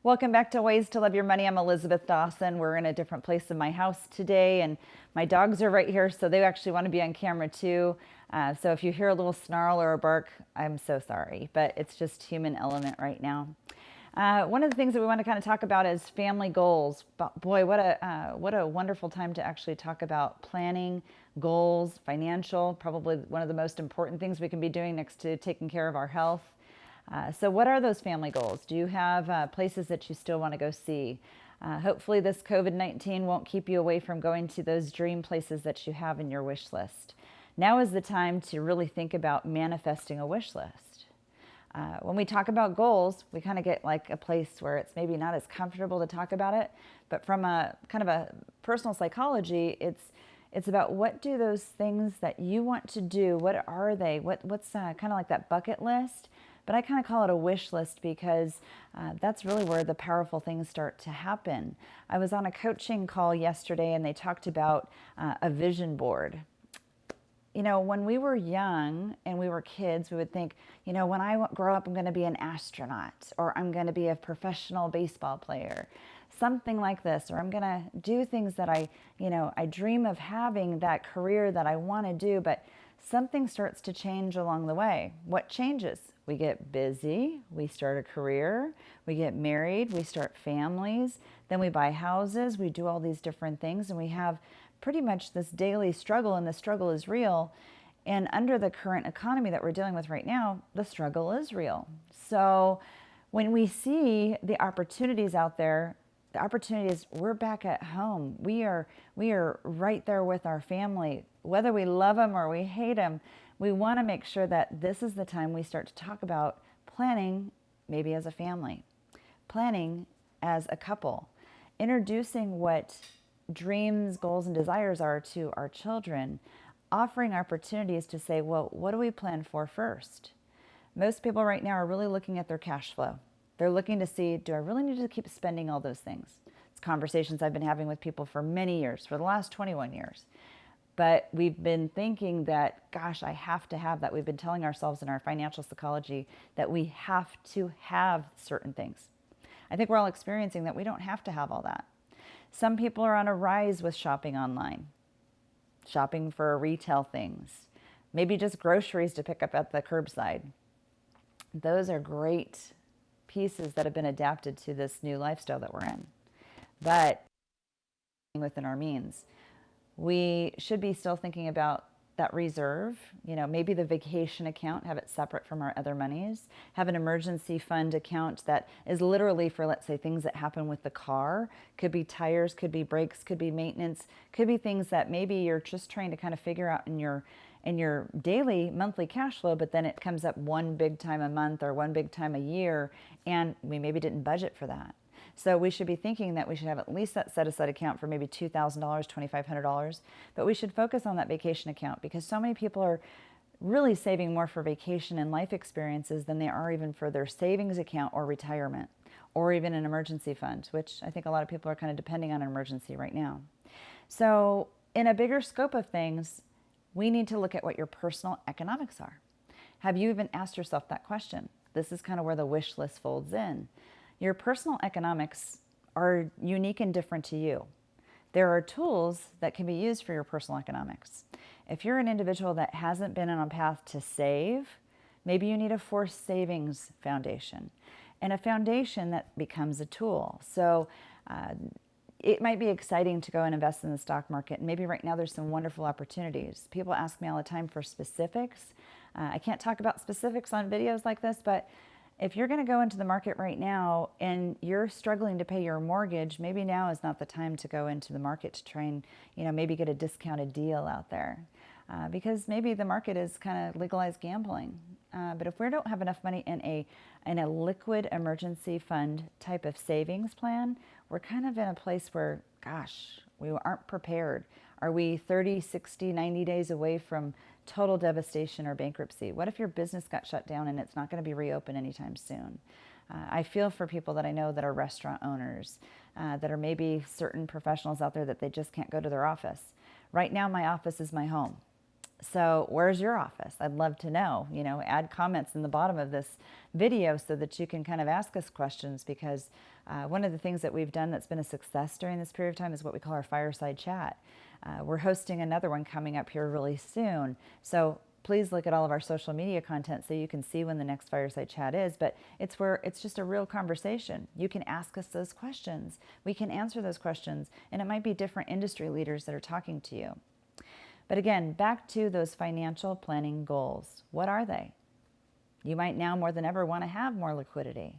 Welcome back to Ways to Love Your Money. I'm Elizabeth Dawson. We're in a different place in my house today, and my dogs are right here, so they actually want to be on camera too. So if you hear a little snarl or a bark, I'm so sorry, but it's just human element right now. One of the things that we want to kind of talk about is family goals. But boy, what a wonderful time to actually talk about planning, goals, financial, probably one of the most important things we can be doing next to taking care of our health. So what are those family goals? Do you have places that you still want to go see? Hopefully this COVID-19 won't keep you away from going to those dream places that you have in your wish list. Now is the time to really think about manifesting a wish list. When we talk about goals, we kind of get like a place where it's maybe not as comfortable to talk about it, but from a kind of a personal psychology, it's about what do those things that you want to do, what are they? What's kind of like that bucket list? But I kind of call it a wish list because that's really where the powerful things start to happen. I was on a coaching call yesterday and they talked about a vision board. You know, when we were young and we were kids, we would think, you know, when I grow up, I'm going to be an astronaut, or I'm going to be a professional baseball player, something like this, or I'm going to do things that I dream of having that career that I want to do, but something starts to change along the way. What changes? We get busy, we start a career, we get married, we start families, then we buy houses, we do all these different things, and we have pretty much this daily struggle, and the struggle is real. And under the current economy that we're dealing with right now, the struggle is real. So when we see the opportunities out there, the opportunity is we're back at home. We are right there with our family. Whether we love them or we hate them, we want to make sure that this is the time we start to talk about planning, maybe as a family, planning as a couple, introducing what dreams, goals, and desires are to our children, offering opportunities to say, well, what do we plan for first? Most people right now are really looking at their cash flow. They're looking to see, do I really need to keep spending all those things? It's conversations I've been having with people for many years, for the last 21 years. But we've been thinking that, gosh, I have to have that. We've been telling ourselves in our financial psychology that we have to have certain things. I think we're all experiencing that we don't have to have all that. Some people are on a rise with shopping online, shopping for retail things, maybe just groceries to pick up at the curbside. Those are great pieces that have been adapted to this new lifestyle that we're in, but within our means. We should be still thinking about that reserve, maybe the vacation account, have it separate from our other monies, have an emergency fund account that is literally for, let's say, things that happen with the car, could be tires, could be brakes, could be maintenance, could be things that maybe you're just trying to kind of figure out in your daily monthly cash flow, but then it comes up one big time a month or one big time a year, and we maybe didn't budget for that. So we should be thinking that we should have at least that set-aside account for maybe $2,000, $2,500, but we should focus on that vacation account because so many people are really saving more for vacation and life experiences than they are even for their savings account or retirement or even an emergency fund, which I think a lot of people are kind of depending on an emergency right now. So in a bigger scope of things, we need to look at what your personal economics are. Have you even asked yourself that question? This is kind of where the wish list folds in. Your personal economics are unique and different to you. There are tools that can be used for your personal economics. If you're an individual that hasn't been on a path to save, maybe you need a forced savings foundation and a foundation that becomes a tool. So it might be exciting to go and invest in the stock market. And maybe right now there's some wonderful opportunities. People ask me all the time for specifics. I can't talk about specifics on videos like this, but if you're going to go into the market right now and you're struggling to pay your mortgage, maybe now is not the time to go into the market to try and, maybe get a discounted deal out there. Because maybe the market is kind of legalized gambling. But if we don't have enough money in a liquid emergency fund type of savings plan, we're kind of in a place where, gosh, we aren't prepared. Are we 30, 60, 90 days away from total devastation or bankruptcy? What if your business got shut down and it's not going to be reopened anytime soon? I feel for people that I know that are restaurant owners, that are maybe certain professionals out there that they just can't go to their office. Right now, my office is my home. So where's your office? I'd love to know. Add comments in the bottom of this video so that you can kind of ask us questions, because one of the things that we've done that's been a success during this period of time is what we call our fireside chat. We're hosting another one coming up here really soon. So please look at all of our social media content so you can see when the next fireside chat is. But it's where it's just a real conversation. You can ask us those questions. We can answer those questions. And it might be different industry leaders that are talking to you. But again, back to those financial planning goals. What are they? You might now more than ever want to have more liquidity.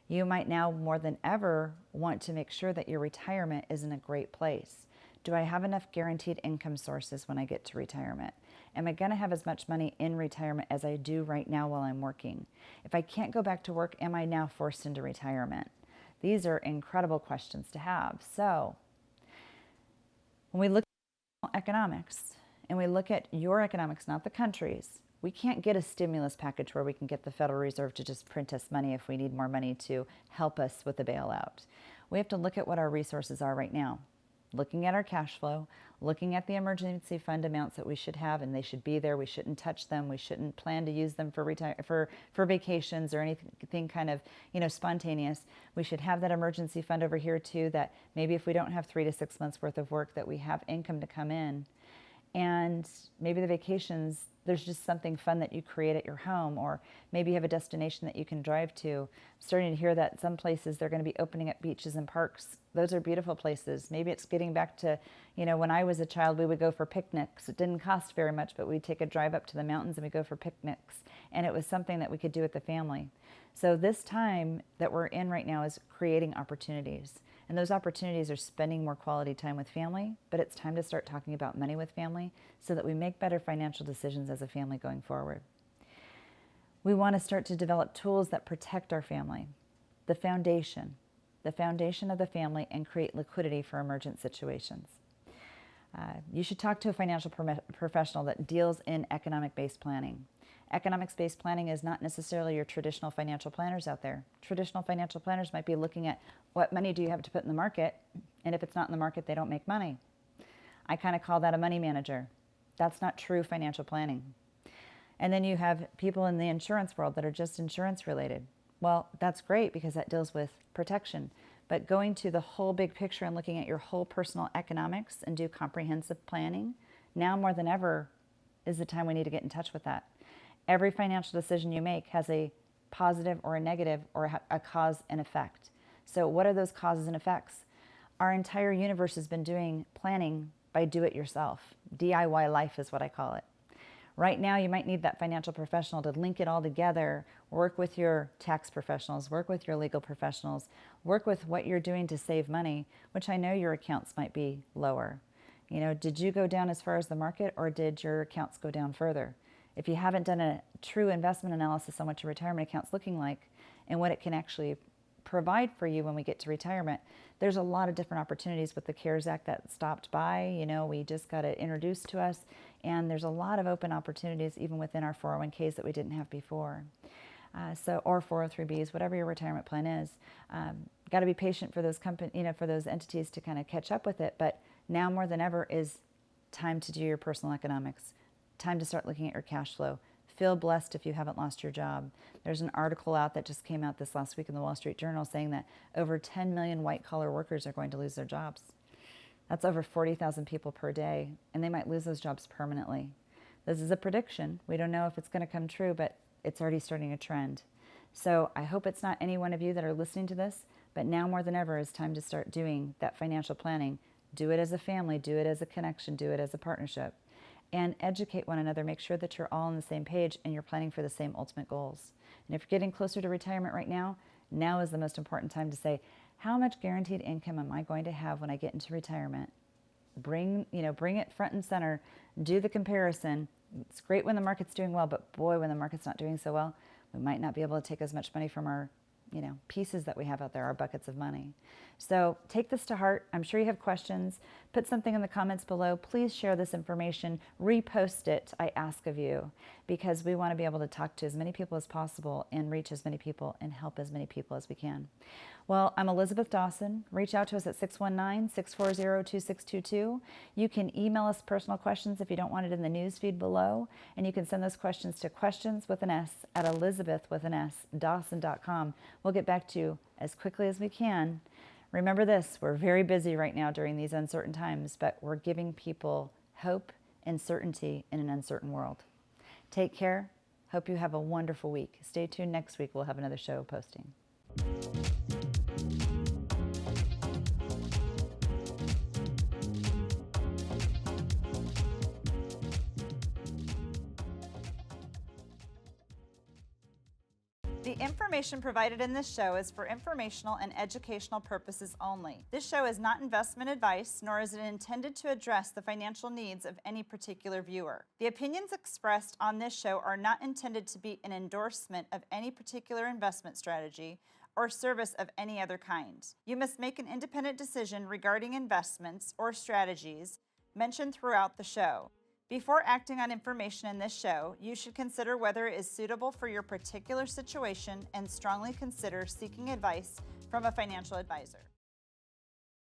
You might now more than ever want to make sure that your retirement is in a great place. Do I have enough guaranteed income sources when I get to retirement? Am I going to have as much money in retirement as I do right now while I'm working? If I can't go back to work, am I now forced into retirement? These are incredible questions to have. So when we look at economics, and we look at your economics, not the country's, we can't get a stimulus package where we can get the Federal Reserve to just print us money if we need more money to help us with the bailout. We have to look at what our resources are right now. Looking at our cash flow, looking at the emergency fund amounts that we should have, and they should be there. We shouldn't touch them. We shouldn't plan to use them for vacations or anything kind of, spontaneous. We should have that emergency fund over here too, that maybe if we don't have 3 to 6 months worth of work, that we have income to come in. And maybe the vacations, there's just something fun that you create at your home, or maybe you have a destination that you can drive to. I'm starting to hear that some places they're going to be opening up beaches and parks. Those are beautiful places. Maybe it's getting back to, when I was a child, we would go for picnics. It didn't cost very much, but we'd take a drive up to the mountains and we'd go for picnics. And it was something that we could do with the family. So this time that we're in right now is creating opportunities. And those opportunities are spending more quality time with family, but it's time to start talking about money with family so that we make better financial decisions as a family going forward. We want to start to develop tools that protect our family, the foundation of the family, and create liquidity for emergent situations. You should talk to a financial professional that deals in economic-based planning. Economics-based planning is not necessarily your traditional financial planners out there. Traditional financial planners might be looking at what money do you have to put in the market, and if it's not in the market, they don't make money. I kind of call that a money manager. That's not true financial planning. And then you have people in the insurance world that are just insurance related. Well, that's great because that deals with protection. But going to the whole big picture and looking at your whole personal economics and do comprehensive planning, now more than ever is the time we need to get in touch with that. Every financial decision you make has a positive or a negative or a cause and effect. So what are those causes and effects? Our entire universe has been doing planning by do-it-yourself. DIY life is what I call it. Right now, you might need that financial professional to link it all together, work with your tax professionals, work with your legal professionals, work with what you're doing to save money, which I know your accounts might be lower. Did you go down as far as the market, or did your accounts go down further? If you haven't done a true investment analysis on what your retirement account's looking like and what it can actually provide for you when we get to retirement, there's a lot of different opportunities with the CARES Act that stopped by. We just got it introduced to us, and there's a lot of open opportunities even within our 401ks that we didn't have before. Or 403bs, whatever your retirement plan is. Got to be patient for those for those entities to kind of catch up with it. But now more than ever is time to do your personal economics. Time to start looking at your cash flow. Feel blessed if you haven't lost your job. There's an article out that just came out this last week in the Wall Street Journal saying that over 10 million white-collar workers are going to lose their jobs. That's over 40,000 people per day, and they might lose those jobs permanently. This is a prediction. We don't know if it's going to come true, but it's already starting a trend. So I hope it's not any one of you that are listening to this, but now more than ever is time to start doing that financial planning. Do it as a family, do it as a connection, do it as a partnership. And educate one another. Make sure that you're all on the same page and you're planning for the same ultimate goals. And if you're getting closer to retirement right now, now is the most important time to say, how much guaranteed income am I going to have when I get into retirement? Bring it front and center. Do the comparison. It's great when the market's doing well, but boy, when the market's not doing so well, we might not be able to take as much money from our pieces that we have out there, our buckets of money. So take this to heart. I'm sure you have questions. Put something in the comments below. Please share this information. Repost it, I ask of you, because we want to be able to talk to as many people as possible and reach as many people and help as many people as we can. Well, I'm Elizabeth Dawson. Reach out to us at 619-640-2622. You can email us personal questions if you don't want it in the news feed below. And you can send those questions to questions@elizabeth.dawson.com. We'll get back to you as quickly as we can. Remember this, we're very busy right now during these uncertain times, but we're giving people hope and certainty in an uncertain world. Take care. Hope you have a wonderful week. Stay tuned next week. We'll have another show posting. The information provided in this show is for informational and educational purposes only. This show is not investment advice, nor is it intended to address the financial needs of any particular viewer. The opinions expressed on this show are not intended to be an endorsement of any particular investment strategy or service of any other kind. You must make an independent decision regarding investments or strategies mentioned throughout the show. Before acting on information in this show, you should consider whether it is suitable for your particular situation and strongly consider seeking advice from a financial advisor.